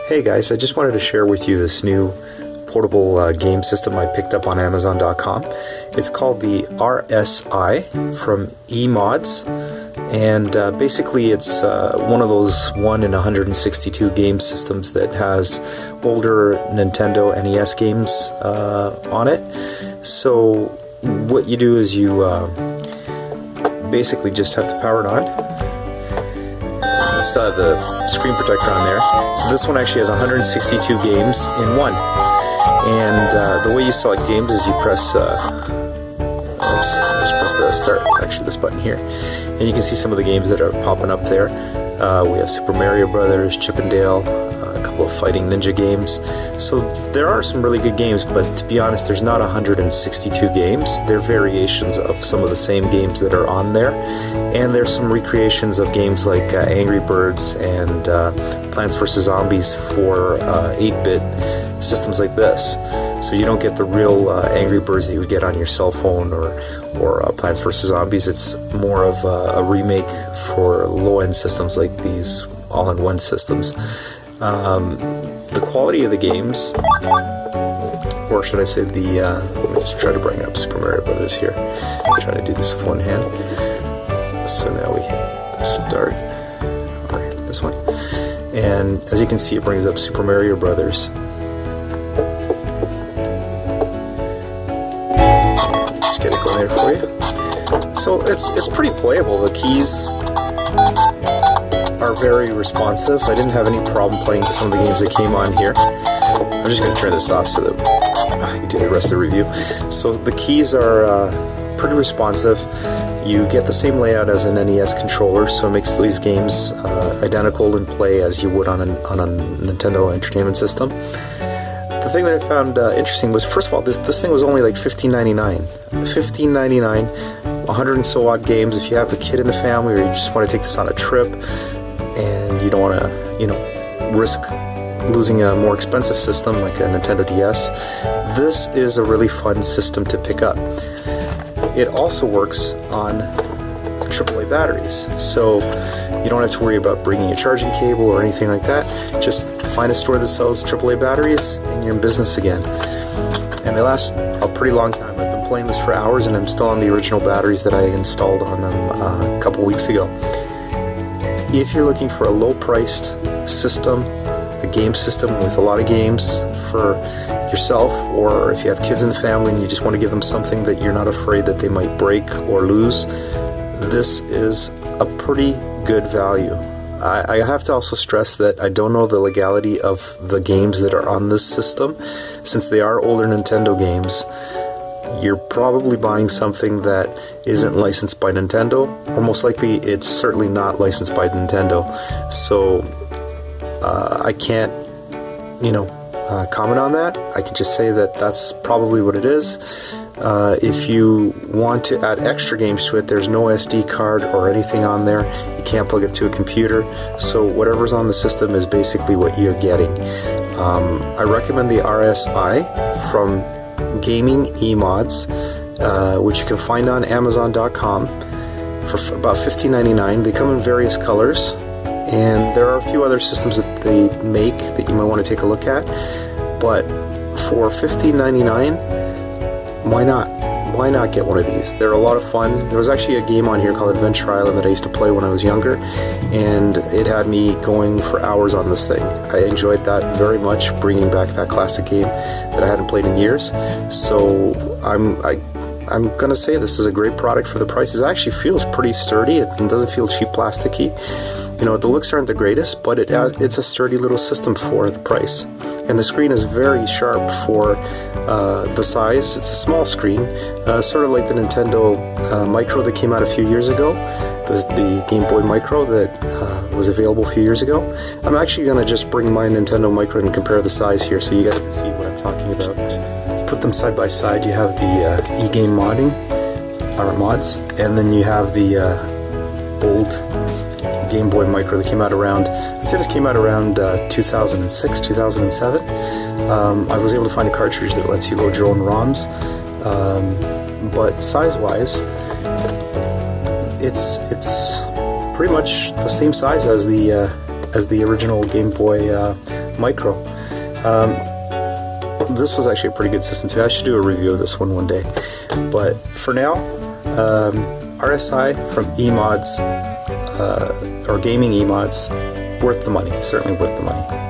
Hey guys, I just wanted to share with you this new portable game system I picked up on Amazon.com. It's called the RSI from eMods, and basically it's one of those 1 in 162 game systems that has older Nintendo NES games on it. So what you do is you basically just have to power it on. Still have the screen protector on there. So this one actually has 162 games in one. And the way you select games is you press just press the start, actually this button here. And you can see some of the games that are popping up there. We have Super Mario Brothers, Chip and Dale, a couple of fighting ninja games. So there are some really good games, but to be honest, there's not 162 games. They're variations of some of the same games that are on there. And there's some recreations of games like Angry Birds and Plants vs. Zombies for 8-bit systems like this. So you don't get the real Angry Birds that you would get on your cell phone or Plants vs. Zombies. It's more of a remake for low-end systems like these all-in-one systems. The quality of the games, or should I say let me just try to bring up Super Mario Brothers here. I'm trying to do this with one hand. So now we hit start, or this one, and as you can see, it brings up Super Mario Brothers. Just get it going there for you. So it's pretty playable. The keys are very responsive. I didn't have any problem playing some of the games that came on here. I'm just going to turn this off so that I can do the rest of the review. So the keys are pretty responsive. You get the same layout as an NES controller, so it makes these games identical in play as you would on a Nintendo Entertainment System. The thing that I found interesting was, first of all, this thing was only like $15.99. $15.99, 100 and so odd games. If you have a kid in the family, or you just want to take this on a trip, and you don't want to, risk losing a more expensive system like a Nintendo DS, this is a really fun system to pick up. It also works on AAA batteries, so you don't have to worry about bringing a charging cable or anything like that. Just find a store that sells AAA batteries and you're in business again. And they last a pretty long time. I've been playing this for hours and I'm still on the original batteries that I installed on them a couple weeks ago. If you're looking for a low-priced system, a game system with a lot of games for yourself, or if you have kids in the family and you just want to give them something that you're not afraid that they might break or lose, this is a pretty good value. I have to also stress that I don't know the legality of the games that are on this system. Since they are older Nintendo games, you're probably buying something that isn't licensed by Nintendo, or most likely it's certainly not licensed by Nintendo. So I can't, comment on that. I can just say that that's probably what it is. If you want to add extra games to it, there's no SD card or anything on there. You can't plug it to a computer. So whatever's on the system is basically what you're getting. I recommend the RSI from Gaming eMods, which you can find on Amazon.com for about $15.99. They come in various colors. And there are a few other systems that they make that you might want to take a look at. But for $15.99, why not? Why not get one of these? They're a lot of fun. There was actually a game on here called Adventure Island that I used to play when I was younger, and it had me going for hours on this thing. I enjoyed that very much, bringing back that classic game that I hadn't played in years. So I'm going to say this is a great product for the price. It actually feels pretty sturdy. It doesn't feel cheap plasticky. The looks aren't the greatest, but it's a sturdy little system for the price. And the screen is very sharp for the size. It's a small screen, sort of like the Nintendo Micro that came out a few years ago, the Game Boy Micro that was available a few years ago. I'm actually going to just bring my Nintendo Micro and compare the size here so you guys can see what I'm talking about. Put them side by side. You have the e-game modding, or mods, and then you have the old Game Boy Micro that came out around, I'd say this came out around 2006, 2007. I was able to find a cartridge that lets you load your own ROMs, but size-wise, it's pretty much the same size as the original Game Boy Micro. This was actually a pretty good system too. I should do a review of this one day. But for now, RSI from eMods, or gaming eMods, worth the money. Certainly worth the money.